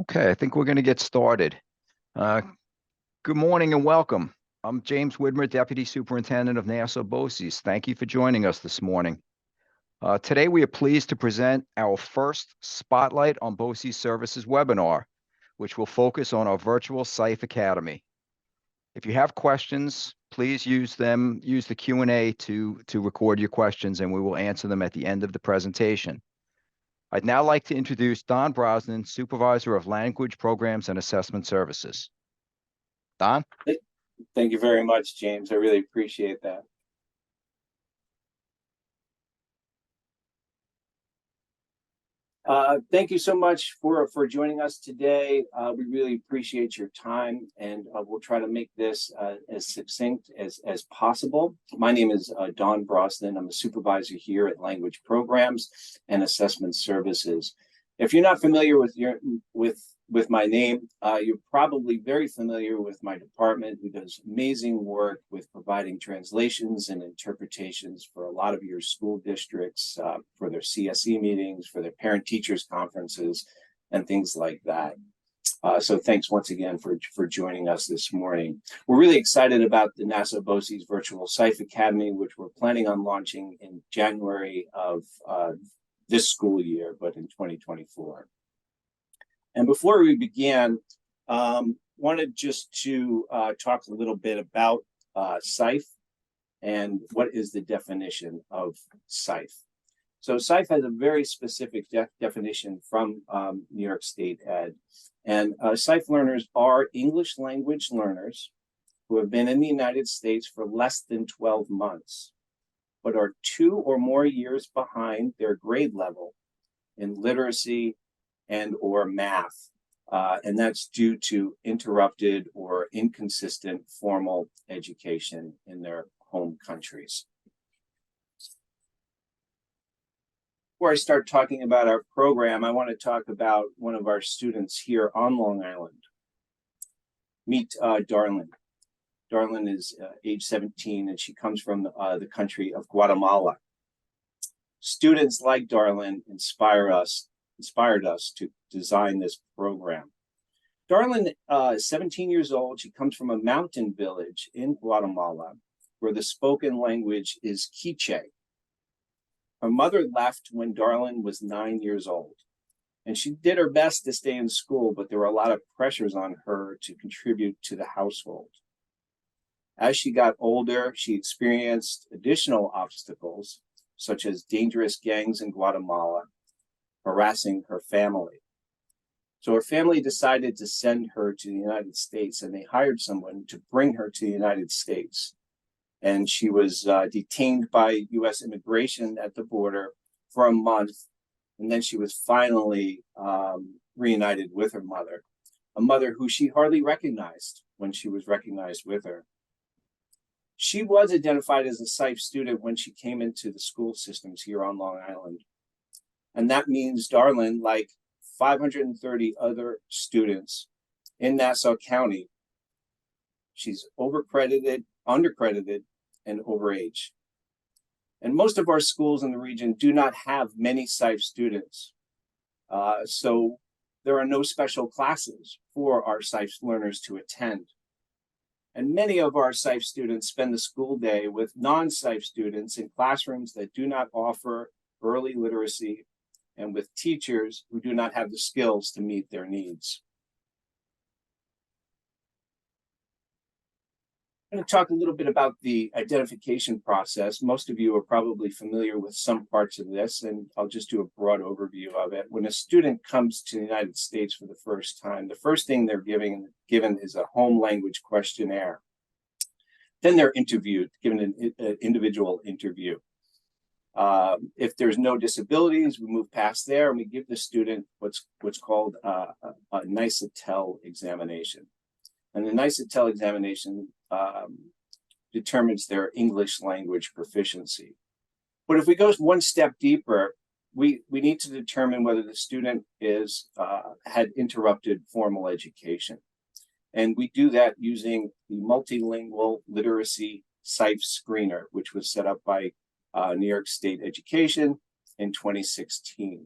Okay, I think we're going to get started. Uh, Good morning and welcome. I'm James Widmer, Deputy Superintendent of Nassau BOCES. Thank you for joining us this morning. Today, we are pleased to present our first Spotlight on BOCES Services webinar, which will focus on our Virtual SIFE Academy. If you have questions, please use the Q&A to record your questions, and we will answer them at the end of the presentation. I'd now like to introduce Don Brosnan, Supervisor of Language Programs and Assessment Services. Don? Thank you very much, James. I really appreciate that. Thank you so much for joining us today. We really appreciate your time, and we'll try to make this as succinct as possible. My name is Don Brosnan. I'm a supervisor here at Language Programs and Assessment Services. If you're not familiar with my name, you're probably very familiar with my department, who does amazing work with providing translations and interpretations for a lot of your school districts, for their CSE meetings, for their parent-teachers conferences, and things like that. So thanks once again for joining us this morning. We're really excited about the Nassau BOCES Virtual SIFE Academy, which we're planning on launching in January of this school year, but in 2024. And before we begin, wanted just to talk a little bit about SIFE and what is the definition of SIFE. So SIFE has a very specific definition from New York State Ed. And SIFE learners are English language learners who have been in the United States for less than 12 months, but are 2 or more years behind their grade level in literacy and or math. And that's due to interrupted or inconsistent formal education in their home countries. Before I start talking about our program, I want to talk about one of our students here on Long Island. Meet Darlene. Darlene is age 17, and she comes from the country of Guatemala. Students like Darlene inspired us to design this program. Darlene is 17 years old. She comes from a mountain village in Guatemala where the spoken language is Quiche. Her mother left when Darlene was 9 years old, and she did her best to stay in school, but there were a lot of pressures on her to contribute to the household. As she got older, she experienced additional obstacles, such as dangerous gangs in Guatemala, harassing her family. So her family decided to send her to the United States, and they hired someone to bring her to the United States. And she was detained by U.S. immigration at the border for a month, and then she was finally reunited with her mother, a mother who she hardly recognized when she was recognized with her. She was identified as a SIFE student when she came into the school systems here on Long Island. And that means Darlene, like 530 other students in Nassau County, she's overcredited, undercredited, and overage. And most of our schools in the region do not have many SIFE students. So there are no special classes for our SIFE learners to attend. And many of our SIFE students spend the school day with non-SIFE students in classrooms that do not offer early literacy and with teachers who do not have the skills to meet their needs. I'm going to talk a little bit about the identification process. Most of you are probably familiar with some parts of this, and I'll just do a broad overview of it. When a student comes to the United States for the first time, the first thing they're given is a home language questionnaire. Then they're interviewed, given an individual interview. If there's no disabilities, we move past there and we give the student what's called a NICETEL examination. And the NICETEL examination determines their English language proficiency. But if we go one step deeper, we need to determine whether the student had interrupted formal education. And we do that using the multilingual literacy SIFE screener, which was set up by New York State Education in 2016.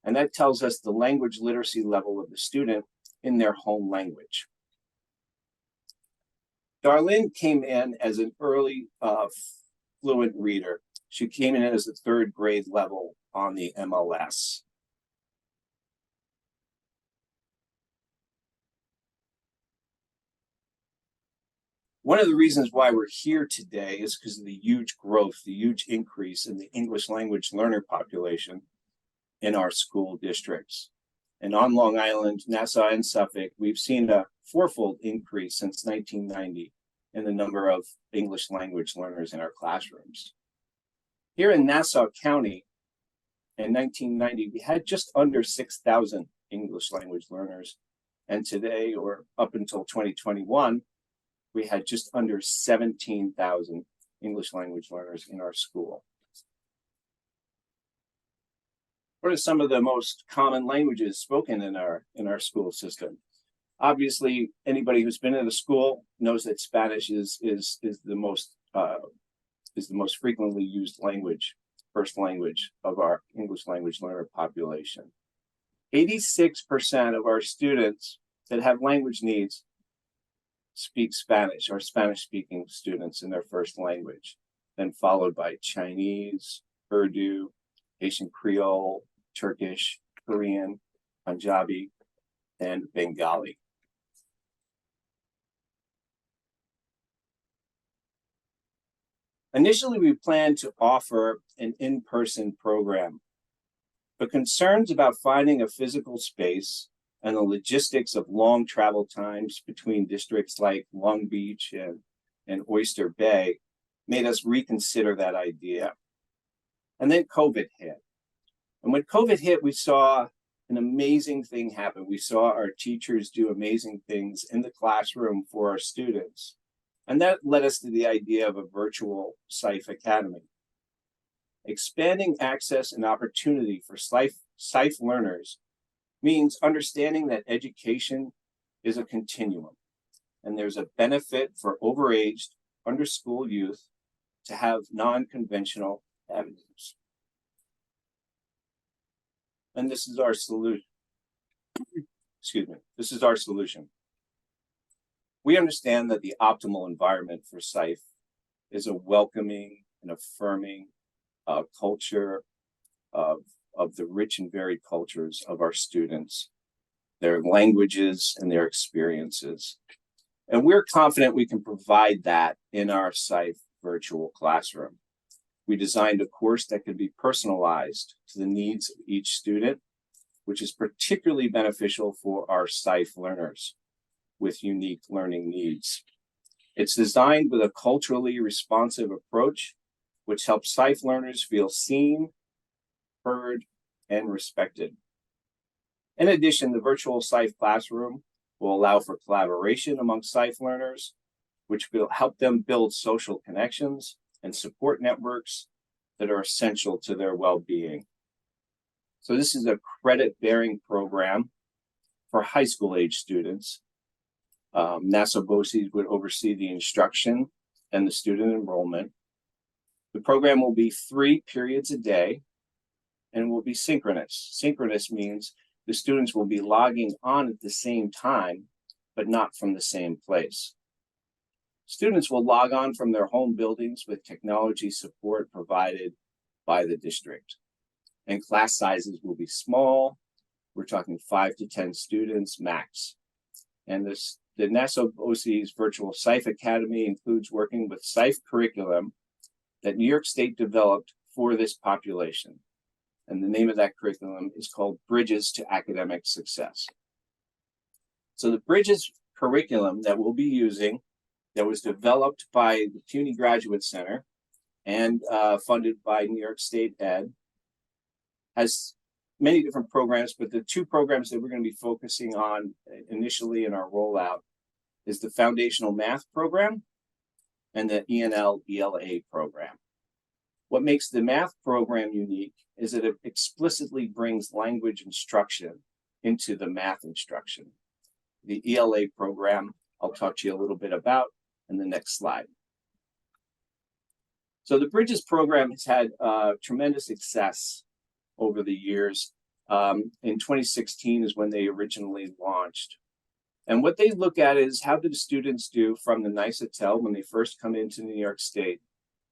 And that tells us the language literacy level of the student in their home language. Darlene came in as an early fluent reader. She came in as a third grade level on the MLS. One of the reasons why we're here today is because of the huge growth, the huge increase in the English language learner population in our school districts. And on Long Island, Nassau, and Suffolk, we've seen a fourfold increase since 1990 in the number of English language learners in our classrooms. Here in Nassau County, in 1990, we had just under 6,000 English language learners. And today, or up until 2021, we had just under 17,000 English language learners in our school. What are some of the most common languages spoken in our school system? Obviously, anybody who's been in a school knows that Spanish is the most frequently used language, first language of our English language learner population. 86% of our students that have language needs speak Spanish, or Spanish-speaking students in their first language, then followed by Chinese, Urdu, Haitian Creole, Turkish, Korean, Punjabi, and Bengali. Initially, we planned to offer an in-person program, but concerns about finding a physical space and the logistics of long travel times between districts like Long Beach and Oyster Bay made us reconsider that idea. And then COVID hit. And when COVID hit, we saw an amazing thing happen. We saw our teachers do amazing things in the classroom for our students. And that led us to the idea of a Virtual SIFE Academy. Expanding access and opportunity for SIFE learners means understanding that education is a continuum, and there's a benefit for overaged, under-school youth to have non-conventional avenues. And this is our solution. Excuse me, this is our solution. We understand that the optimal environment for SIFE is a welcoming and affirming culture of the rich and varied cultures of our students, their languages and their experiences. And we're confident we can provide that in our SIFE virtual classroom. We designed a course that can be personalized to the needs of each student, which is particularly beneficial for our SIFE learners with unique learning needs. It's designed with a culturally responsive approach, which helps SIFE learners feel seen, heard, and respected. In addition, the virtual SIFE classroom will allow for collaboration among SIFE learners, which will help them build social connections and support networks that are essential to their well-being. So this is a credit-bearing program for high school age students. Nassau BOCES would oversee the instruction and the student enrollment. The program will be 3 periods a day and will be synchronous. Synchronous means the students will be logging on at the same time, but not from the same place. Students will log on from their home buildings with technology support provided by the district. And class sizes will be small. We're talking 5 to 10 students max. And the Nassau BOCES Virtual SIFE Academy includes working with SIFE curriculum that New York State developed for this population. And the name of that curriculum is called Bridges to Academic Success. So the Bridges curriculum that we'll be using, that was developed by the CUNY Graduate Center and funded by New York State Ed, has many different programs, but the 2 programs that we're going to be focusing on initially in our rollout is the Foundational Math program and the ENL-ELA program. What makes the math program unique is that it explicitly brings language instruction into the math instruction. The ELA program, I'll talk to you a little bit about in the next slide. So the Bridges program has had tremendous success over the years. In 2016 is when they originally launched. And what they look at is how do the students do from the NYSATEL when they first come into New York State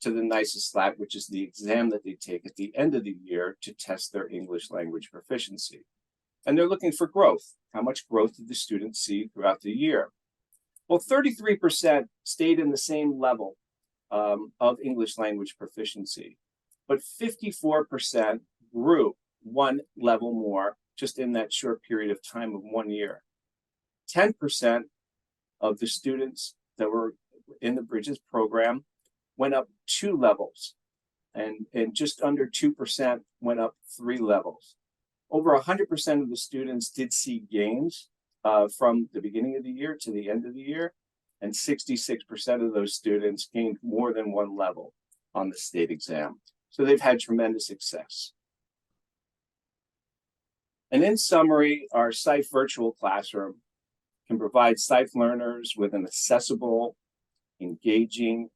to the NYSASLAT, which is the exam that they take at the end of the year to test their English language proficiency. And they're looking for growth. How much growth did the students see throughout the year? Well, 33% stayed in the same level of English language proficiency, but 54% grew one level more just in that short period of time of 1 year. 10% of the students that were in the Bridges program went up 2 levels, and just under 2% went up 3 levels. Over 100% of the students did see gains from the beginning of the year to the end of the year, and 66% of those students gained more than 1 level on the state exam. So they've had tremendous success. And in summary, our SIFE virtual classroom can provide SIFE learners with an accessible, engaging,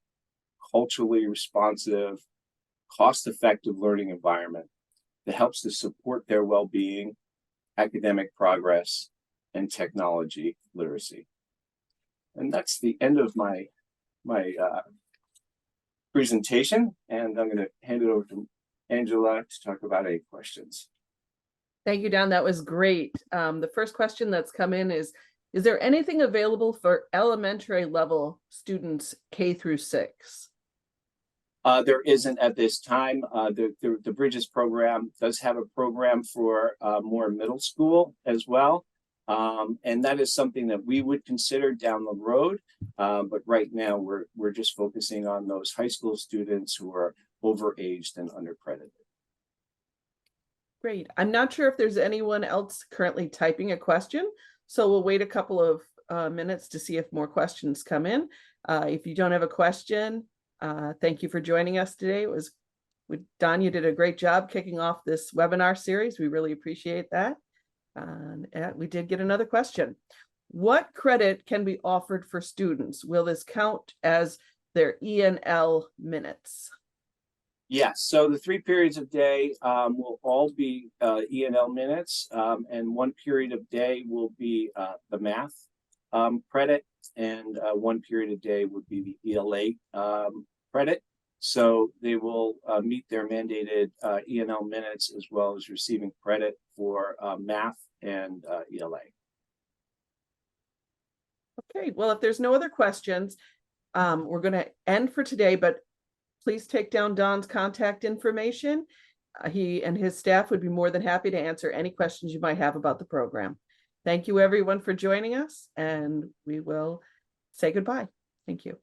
culturally responsive, cost-effective learning environment that helps to support their well-being, academic progress, and technology literacy. And that's the end of my presentation, and I'm going to hand it over to Angela to talk about any questions. Thank you, Don. That was great. The first question that's come in is there anything available for elementary level students K through 6? There isn't at this time. The Bridges program does have a program for more middle school as well. And that is something that we would consider down the road. But right now we're just focusing on those high school students who are overaged and undercredited. Great. I'm not sure if there's anyone else currently typing a question, so we'll wait a couple of minutes to see if more questions come in. If you don't have a question, thank you for joining us today. Don, you did a great job kicking off this webinar series. We really appreciate that. And we did get another question. What credit can be offered for students? Will this count as their ENL minutes? Yes, so the 3 periods of day will all be ENL minutes, and 1 period of day will be the math credit, and 1 period of day would be the ELA credit. So they will meet their mandated ENL minutes as well as receiving credit for math and ELA. Okay, well, if there's no other questions, we're going to end for today, but please take down Don's contact information. He and his staff would be more than happy to answer any questions you might have about the program. Thank you, everyone, for joining us, and we will say goodbye. Thank you.